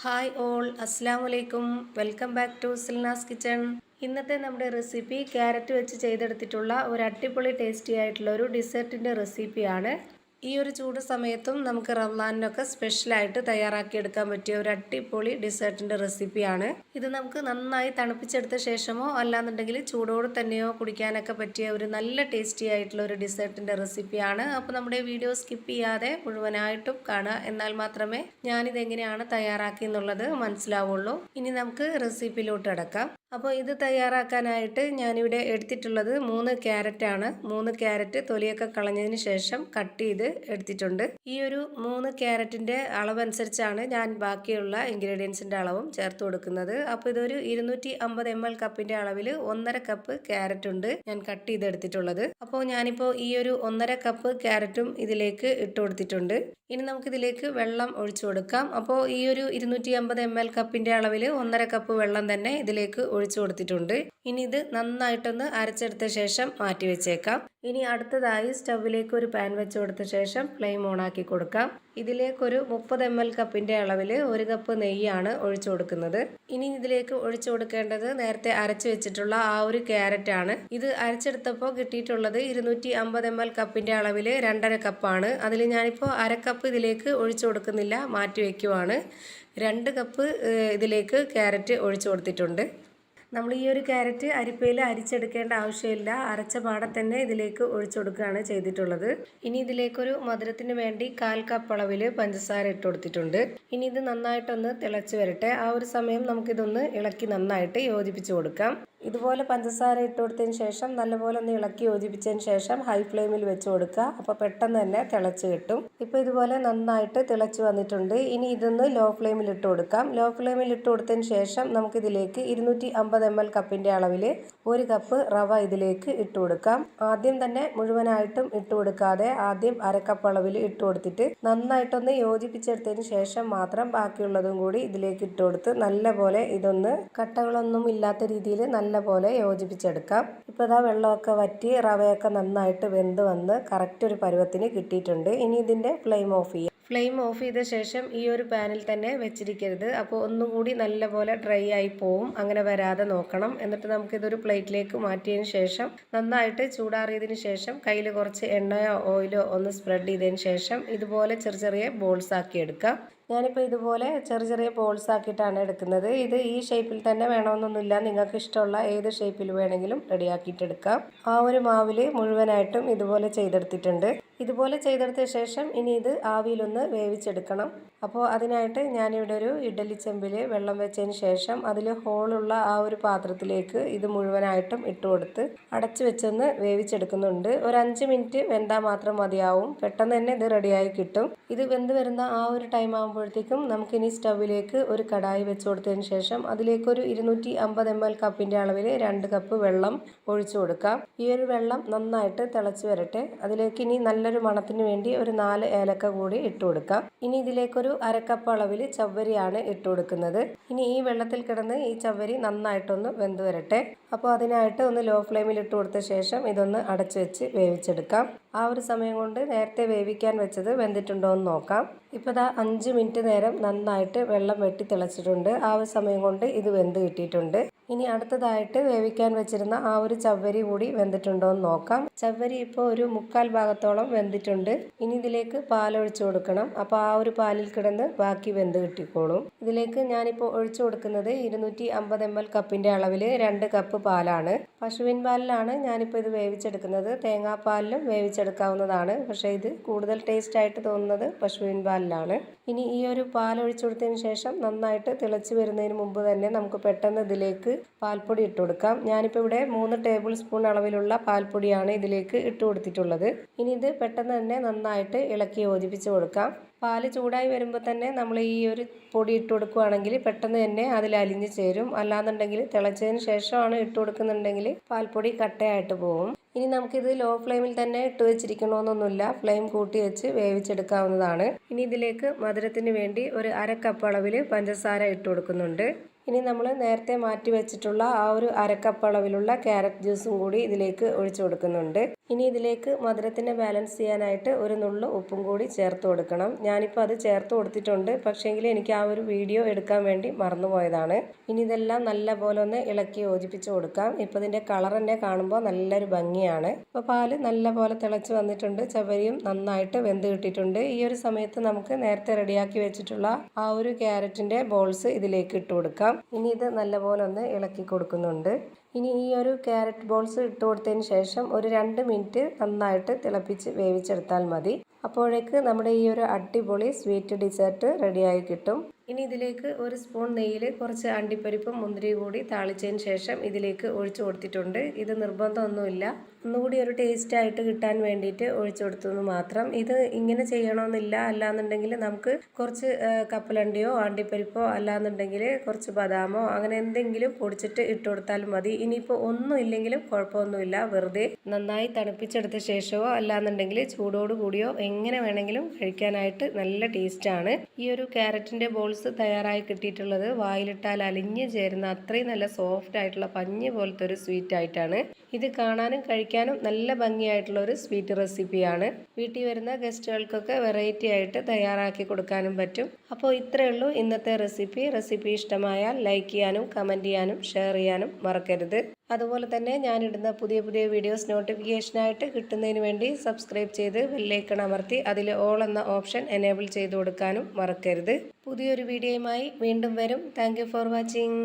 Hi all, അസ്സാം വലൈക്കും. Welcome back to Silna's kitchen. ഇന്നത്തെ നമ്മുടെ റെസിപ്പി ക്യാരറ്റ് വെച്ച് ചെയ്തെടുത്തിട്ടുള്ള ഒരു അടിപൊളി ടേസ്റ്റി ആയിട്ടുള്ള ഒരു ഡിസേർട്ടിൻ്റെ റെസിപ്പിയാണ്. ഈ ഒരു ചൂട് സമയത്തും നമുക്ക് റമദാനിനൊക്കെ സ്പെഷ്യലായിട്ട് തയ്യാറാക്കിയെടുക്കാൻ പറ്റിയ ഒരു അടിപൊളി ഡിസേർട്ടിൻ്റെ റെസിപ്പിയാണ്. ഇത് നമുക്ക് നന്നായി തണുപ്പിച്ചെടുത്ത ശേഷമോ അല്ലാന്നുണ്ടെങ്കിൽ ചൂടോട് തന്നെയോ കുടിക്കാനൊക്കെ പറ്റിയ ഒരു നല്ല ടേസ്റ്റി ആയിട്ടുള്ള ഒരു ഡിസേർട്ടിൻ്റെ റെസിപ്പിയാണ്. അപ്പോൾ നമ്മുടെ വീഡിയോ സ്കിപ്പ് ചെയ്യാതെ മുഴുവനായിട്ടും കാണുക, എന്നാൽ മാത്രമേ ഞാനിതെങ്ങനെയാണ് തയ്യാറാക്കി എന്നുള്ളത് മനസ്സിലാവുള്ളൂ. ഇനി നമുക്ക് റെസിപ്പിയിലോട്ട് അടക്കാം. അപ്പോൾ ഇത് തയ്യാറാക്കാനായിട്ട് ഞാനിവിടെ എടുത്തിട്ടുള്ളത് 3 ക്യാരറ്റാണ്. 3 ക്യാരറ്റ് തൊലിയൊക്കെ കളഞ്ഞതിന് ശേഷം കട്ട് ചെയ്ത് എടുത്തിട്ടുണ്ട്. ഈ ഒരു 3 ക്യാരറ്റിൻ്റെ അളവനുസരിച്ചാണ് ഞാൻ ബാക്കിയുള്ള ഇൻഗ്രീഡിയൻസിൻ്റെ അളവും ചേർത്ത് കൊടുക്കുന്നത്. അപ്പോൾ ഇതൊരു 250 ml കപ്പിൻ്റെ അളവിൽ 1.5 കപ്പ് ക്യാരറ്റ് ഉണ്ട് ഞാൻ കട്ട് ചെയ്തെടുത്തിട്ടുള്ളത്. അപ്പോൾ ഞാനിപ്പോൾ ഈ ഒരു 1.5 കപ്പ് ക്യാരറ്റും ഇതിലേക്ക് ഇട്ട് കൊടുത്തിട്ടുണ്ട്. ഇനി നമുക്കിതിലേക്ക് വെള്ളം ഒഴിച്ചു കൊടുക്കാം. അപ്പോൾ ഈ ഒരു 250 ml കപ്പിൻ്റെ അളവിൽ 1.5 കപ്പ് വെള്ളം തന്നെ ഇതിലേക്ക് ഒഴിച്ചു കൊടുത്തിട്ടുണ്ട്. ഇനി ഇത് നന്നായിട്ടൊന്ന് അരച്ചെടുത്ത ശേഷം മാറ്റി വെച്ചേക്കാം. ഇനി അടുത്തതായി സ്റ്റൗവിലേക്ക് ഒരു പാൻ വെച്ച് കൊടുത്ത ശേഷം ഫ്ലെയിം ഓൺ ആക്കി കൊടുക്കാം. ഇതിലേക്കൊരു 30 ml കപ്പിൻ്റെ അളവിൽ 1 കപ്പ് നെയ്യാണ് ഒഴിച്ചു കൊടുക്കുന്നത്. ഇനി ഇതിലേക്ക് ഒഴിച്ചു കൊടുക്കേണ്ടത് നേരത്തെ അരച്ചു വെച്ചിട്ടുള്ള ആ ഒരു ക്യാരറ്റ് ആണ്. ഇത് അരച്ചെടുത്തപ്പോൾ കിട്ടിയിട്ടുള്ളത് 250 ml കപ്പിൻ്റെ അളവിൽ 2.5 കപ്പാണ്. അതിൽ ഞാനിപ്പോൾ 1/2 കപ്പ് ഇതിലേക്ക് ഒഴിച്ചു കൊടുക്കുന്നില്ല, മാറ്റി വയ്ക്കുവാണ്. 2 കപ്പ് ഇതിലേക്ക് ക്യാരറ്റ് ഒഴിച്ചു കൊടുത്തിട്ടുണ്ട്. നമ്മൾ ഈ ഒരു ക്യാരറ്റ് അരിപ്പയിൽ അരിച്ചെടുക്കേണ്ട ആവശ്യമില്ല, അരച്ച പാടെ തന്നെ ഇതിലേക്ക് ഒഴിച്ചു കൊടുക്കുകയാണ് ചെയ്തിട്ടുള്ളത്. ഇനി ഇതിലേക്കൊരു മധുരത്തിന് വേണ്ടി 1/4 കപ്പ് അളവിൽ പഞ്ചസാര ഇട്ട് കൊടുത്തിട്ടുണ്ട്. ഇനി ഇത് നന്നായിട്ടൊന്ന് തിളച്ച് വരട്ടെ. ആ ഒരു സമയം നമുക്കിതൊന്ന് ഇളക്കി നന്നായിട്ട് യോജിപ്പിച്ച് കൊടുക്കാം. ഇതുപോലെ പഞ്ചസാര ഇട്ട് കൊടുത്തതിന് ശേഷം നല്ലപോലെ ഒന്ന് ഇളക്കി യോജിപ്പിച്ചതിന് ശേഷം ഹൈ ഫ്ലെയിമിൽ വെച്ച് കൊടുക്കുക. അപ്പോൾ പെട്ടെന്ന് തന്നെ തിളച്ച് കിട്ടും. ഇപ്പോൾ ഇതുപോലെ നന്നായിട്ട് തിളച്ച് വന്നിട്ടുണ്ട്. ഇനി ഇതൊന്ന് ലോ ഫ്ലെയിമിൽ ഇട്ട് കൊടുക്കാം. ലോ ഫ്ലെയിമിൽ ഇട്ട് കൊടുത്തതിന് ശേഷം നമുക്കിതിലേക്ക് 250 ml കപ്പിൻ്റെ അളവിൽ 1 കപ്പ് റവ ഇതിലേക്ക് ഇട്ട് കൊടുക്കാം. ആദ്യം തന്നെ മുഴുവനായിട്ടും ഇട്ട് കൊടുക്കാതെ ആദ്യം 1/2 കപ്പ് അളവിൽ ഇട്ട് കൊടുത്തിട്ട് നന്നായിട്ടൊന്ന് യോജിപ്പിച്ചെടുത്തതിന് ശേഷം മാത്രം ബാക്കിയുള്ളതും കൂടി ഇതിലേക്ക് ഇട്ട് കൊടുത്ത് നല്ലപോലെ ഇതൊന്ന് കട്ടകളൊന്നും ഇല്ലാത്ത രീതിയിൽ നല്ലപോലെ യോജിപ്പിച്ചെടുക്കാം. ഇപ്പോൾ ഇതാ വെള്ളമൊക്കെ വറ്റി റവയൊക്കെ നന്നായിട്ട് വെന്ത് വന്ന് കറക്റ്റ് ഒരു പരുവത്തിന് കിട്ടിയിട്ടുണ്ട്. ഇനി ഇതിൻ്റെ ഫ്ലെയിം ഓഫ് ചെയ്യാം. ഫ്ലെയിം ഓഫ് ചെയ്ത ശേഷം ഈ ഒരു പാനിൽ തന്നെ വെച്ചിരിക്കരുത്. അപ്പോൾ ഒന്നും കൂടി നല്ലപോലെ ഡ്രൈ ആയി പോവും. അങ്ങനെ വരാതെ നോക്കണം. എന്നിട്ട് നമുക്കിതൊരു പ്ലേറ്റിലേക്ക് മാറ്റിയതിന് ശേഷം നന്നായിട്ട് ചൂടാറിയതിന് ശേഷം കയ്യിൽ കുറച്ച് എണ്ണയോ ഓയിലോ ഒന്ന് സ്പ്രെഡ് ചെയ്തതിന് ശേഷം ഇതുപോലെ ചെറിയ ചെറിയ ബോൾസ് ആക്കി എടുക്കാം. ഞാനിപ്പോൾ ഇതുപോലെ ചെറിയ ചെറിയ ബോൾസ് ആക്കിയിട്ടാണ് എടുക്കുന്നത്. ഇത് ഈ ഷേപ്പിൽ തന്നെ വേണമെന്നൊന്നുമില്ല, നിങ്ങൾക്ക് ഇഷ്ടമുള്ള ഏത് ഷേപ്പിൽ വേണമെങ്കിലും റെഡിയാക്കിയിട്ടെടുക്കാം. ആ ഒരു മാവിൽ മുഴുവനായിട്ടും ഇതുപോലെ ചെയ്തെടുത്തിട്ടുണ്ട്. ഇതുപോലെ ചെയ്തെടുത്ത ശേഷം ഇനി ഇത് ആവിയിലൊന്ന് വേവിച്ചെടുക്കണം. അപ്പോൾ അതിനായിട്ട് ഞാനിവിടെ ഒരു ഇഡ്ഡലി ചെമ്പിൽ വെള്ളം വെച്ചതിന് ശേഷം അതിൽ ഹോളുള്ള ആ ഒരു പാത്രത്തിലേക്ക് ഇത് മുഴുവനായിട്ടും ഇട്ട് കൊടുത്ത് അടച്ചു വെച്ചൊന്ന് വേവിച്ചെടുക്കുന്നുണ്ട്. ഒരു 5 മിനിറ്റ് വെന്താൽ മാത്രം മതിയാവും. പെട്ടെന്ന് തന്നെ ഇത് റെഡിയായി കിട്ടും. ഇത് വെന്ത് വരുന്ന ആ ഒരു ടൈം ആകുമ്പോഴത്തേക്കും നമുക്കിനി സ്റ്റൗവിലേക്ക് ഒരു കടായി വെച്ച് കൊടുത്തതിന് ശേഷം അതിലേക്കൊരു 250 ml കപ്പിൻ്റെ അളവിൽ 2 കപ്പ് വെള്ളം ഒഴിച്ചു കൊടുക്കാം. ഈ ഒരു വെള്ളം നന്നായിട്ട് തിളച്ച് വരട്ടെ. അതിലേക്ക് ഇനി നല്ലൊരു മണത്തിന് വേണ്ടി ഒരു 4 ഏലക്ക കൂടി ഇട്ട് കൊടുക്കാം. ഇനി ഇതിലേക്കൊരു 1/2 കപ്പ് അളവിൽ ചവ്വരിയാണ് ഇട്ട് കൊടുക്കുന്നത്. ഇനി ഈ വെള്ളത്തിൽ കിടന്ന് ഈ ചവ്വരി നന്നായിട്ടൊന്ന് വെന്ത് വരട്ടെ. അപ്പോൾ അതിനായിട്ട് ഒന്ന് ലോ ഫ്ലെയിമിൽ ഇട്ട് കൊടുത്ത ശേഷം ഇതൊന്ന് അടച്ചു വെച്ച് വേവിച്ചെടുക്കാം. ആ ഒരു സമയം കൊണ്ട് നേരത്തെ വേവിക്കാൻ വെച്ചത് വെന്തിട്ടുണ്ടോ എന്ന് നോക്കാം. ഇപ്പോൾ ദാ 5 മിനിറ്റ് നേരം നന്നായിട്ട് വെള്ളം വെട്ടി തിളച്ചിട്ടുണ്ട്. ആ ഒരു സമയം കൊണ്ട് ഇത് വെന്ത് കിട്ടിയിട്ടുണ്ട്. ഇനി അടുത്തതായിട്ട് വേവിക്കാൻ വെച്ചിരുന്ന ആ ഒരു ചവ്വരി കൂടി വെന്തിട്ടുണ്ടോ എന്ന് നോക്കാം. ചവ്വരി ഇപ്പോൾ ഒരു 1/4 ഭാഗത്തോളം വെന്തിട്ടുണ്ട്. ഇനി ഇതിലേക്ക് പാലൊഴിച്ചു കൊടുക്കണം. അപ്പോൾ ആ ഒരു പാലിൽ കിടന്ന് ബാക്കി വെന്ത് കിട്ടിക്കോളും. ഇതിലേക്ക് ഞാനിപ്പോൾ ഒഴിച്ചു കൊടുക്കുന്നത് 250 ml കപ്പിൻ്റെ അളവിൽ 2 കപ്പ് പാലാണ്. പശുവിൻ പാലിലാണ് ഞാനിപ്പോൾ ഇത് വേവിച്ചെടുക്കുന്നത്. തേങ്ങാപ്പാലിലും വേവിച്ചെടുക്കാവുന്നതാണ്. പക്ഷേ ഇത് കൂടുതൽ ടേസ്റ്റ് ആയിട്ട് തോന്നുന്നത് പശുവിൻ പാലിലാണ്. ഇനി ഈ ഒരു പാൽ ഒഴിച്ചു കൊടുത്തതിന് ശേഷം നന്നായിട്ട് തിളച്ച് വരുന്നതിന് മുമ്പ് തന്നെ നമുക്ക് പെട്ടെന്ന് ഇതിലേക്ക് പാൽപ്പൊടി ഇട്ട് കൊടുക്കാം. ഞാനിപ്പോൾ ഇവിടെ 3 ടേബിൾ സ്പൂൺ അളവിലുള്ള പാൽപ്പൊടിയാണ് ഇതിലേക്ക് ഇട്ട് കൊടുത്തിട്ടുള്ളത്. ഇനി ഇത് പെട്ടെന്ന് തന്നെ നന്നായിട്ട് ഇളക്കി യോജിപ്പിച്ച് കൊടുക്കാം. പാല് ചൂടായി വരുമ്പോൾ തന്നെ നമ്മൾ ഈ ഒരു പൊടി ഇട്ട് കൊടുക്കുകയാണെങ്കിൽ പെട്ടെന്ന് തന്നെ അതിൽ അലിഞ്ഞ് ചേരും. അല്ലാന്നുണ്ടെങ്കിൽ തിളച്ചതിന് ശേഷമാണ് ഇട്ട് കൊടുക്കുന്നുണ്ടെങ്കിൽ പാൽപ്പൊടി കട്ടയായിട്ട് പോകും. ഇനി നമുക്കിത് ലോ ഫ്ലെയിമിൽ തന്നെ ഇട്ട് വെച്ചിരിക്കണമെന്നൊന്നുമില്ല, ഫ്ലെയിം കൂട്ടി വെച്ച് വേവിച്ചെടുക്കാവുന്നതാണ്. ഇനി ഇതിലേക്ക് മധുരത്തിന് വേണ്ടി ഒരു 1/2 കപ്പ് അളവിൽ പഞ്ചസാര ഇട്ട് കൊടുക്കുന്നുണ്ട്. ഇനി നമ്മൾ നേരത്തെ മാറ്റി വെച്ചിട്ടുള്ള ആ ഒരു അരക്കപ്പ് അളവിലുള്ള ക്യാരറ്റ് ജ്യൂസും കൂടി ഇതിലേക്ക് ഒഴിച്ചു കൊടുക്കുന്നുണ്ട്. ഇനി ഇതിലേക്ക് മധുരത്തിനെ ബാലൻസ് ചെയ്യാനായിട്ട് ഒരു നുള്ളു ഉപ്പും കൂടി ചേർത്ത് കൊടുക്കണം. ഞാനിപ്പോൾ അത് ചേർത്ത് കൊടുത്തിട്ടുണ്ട്, പക്ഷേങ്കിൽ എനിക്ക് ആ ഒരു വീഡിയോ എടുക്കാൻ വേണ്ടി മറന്നുപോയതാണ്. ഇനി ഇതെല്ലാം നല്ല പോലെ ഒന്ന് ഇളക്കി യോജിപ്പിച്ച് കൊടുക്കാം. ഇപ്പോൾ ഇതിൻ്റെ കളർ തന്നെ കാണുമ്പോൾ നല്ലൊരു ഭംഗിയാണ്. ഇപ്പോൾ പാല് നല്ല പോലെ തിളച്ച് വന്നിട്ടുണ്ട്, ചവരിയും നന്നായിട്ട് വെന്ത് കിട്ടിയിട്ടുണ്ട്. ഈ ഒരു സമയത്ത് നമുക്ക് നേരത്തെ റെഡിയാക്കി വെച്ചിട്ടുള്ള ആ ഒരു ക്യാരറ്റിൻ്റെ ബോൾസ് ഇതിലേക്ക് ഇട്ട് കൊടുക്കാം. ഇനി ഇത് നല്ലപോലെ ഒന്ന് ഇളക്കി കൊടുക്കുന്നുണ്ട്. ഇനി ഈ ഒരു ക്യാരറ്റ് ബോൾസ് ഇട്ട് കൊടുത്തതിന് ശേഷം ഒരു 2 മിനിറ്റ് നന്നായിട്ട് തിളപ്പിച്ച് വേവിച്ചെടുത്താൽ മതി. അപ്പോഴേക്ക് നമ്മുടെ ഈ ഒരു അടിപൊളി സ്വീറ്റ് ഡിസേർട്ട് റെഡിയായി കിട്ടും. ഇനി ഇതിലേക്ക് ഒരു സ്പൂൺ നെയ്യിൽ കുറച്ച് അണ്ടിപ്പരിപ്പും മുന്തിരി കൂടി താളിച്ചതിന് ശേഷം ഇതിലേക്ക് ഒഴിച്ചു കൊടുത്തിട്ടുണ്ട്. ഇത് നിർബന്ധമൊന്നുമില്ല, ഒന്നുകൂടി ഒരു ടേസ്റ്റ് ആയിട്ട് കിട്ടാൻ വേണ്ടിയിട്ട് ഒഴിച്ചു കൊടുത്തെന്ന് മാത്രം. ഇത് ഇങ്ങനെ ചെയ്യണമെന്നില്ല. അല്ലാന്നുണ്ടെങ്കിൽ നമുക്ക് കുറച്ച് കപ്പലണ്ടിയോ അണ്ടിപ്പരിപ്പോ അല്ലാന്നുണ്ടെങ്കിൽ കുറച്ച് ബദാമോ അങ്ങനെ എന്തെങ്കിലും പൊടിച്ചിട്ട് ഇട്ട് കൊടുത്താലും മതി. ഇനിയിപ്പോൾ ഒന്നും ഇല്ലെങ്കിലും കുഴപ്പമൊന്നുമില്ല. വെറുതെ നന്നായി തണുപ്പിച്ചെടുത്ത ശേഷമോ അല്ലാന്നുണ്ടെങ്കിൽ ചൂടോട് കൂടിയോ എങ്ങനെ വേണമെങ്കിലും കഴിക്കാനായിട്ട് നല്ല ടേസ്റ്റാണ്. ഈ ഒരു ക്യാരറ്റിൻ്റെ ബോൾസ് തയ്യാറായി കിട്ടിയിട്ടുള്ളത് വായിലിട്ടാൽ അലിഞ്ഞ് ചേരുന്ന അത്രയും നല്ല സോഫ്റ്റ് ആയിട്ടുള്ള പഞ്ഞി പോലത്തെ ഒരു സ്വീറ്റ് ആയിട്ടാണ്. ഇത് കാണാനും കഴിക്കാനും നല്ല ഭംഗിയായിട്ടുള്ള ഒരു സ്വീറ്റ് റെസിപ്പിയാണ്. വീട്ടിൽ വരുന്ന ഗസ്റ്റുകൾക്കൊക്കെ വെറൈറ്റി ആയിട്ട് തയ്യാറാക്കി കൊടുക്കാനും പറ്റും. അപ്പോൾ ഇത്രയേ ഉള്ളൂ ഇന്നത്തെ റെസിപ്പി ഇഷ്ടമായാൽ ലൈക്ക് ചെയ്യാനും കമൻറ്റ് ചെയ്യാനും ഷെയർ ചെയ്യാനും മറക്കരുത്. അതുപോലെ തന്നെ ഞാനിടുന്ന പുതിയ വീഡിയോസ് നോട്ടിഫിക്കേഷനായിട്ട് കിട്ടുന്നതിന് വേണ്ടി സബ്സ്ക്രൈബ് ചെയ്ത് ബെല്ലൈക്കൺ അമർത്തി അതിൽ ഓൾ എന്ന ഓപ്ഷൻ എനേബിൾ ചെയ്ത് കൊടുക്കാനും മറക്കരുത്. പുതിയൊരു വീഡിയോയുമായി വീണ്ടും വരും. Thank you for watching.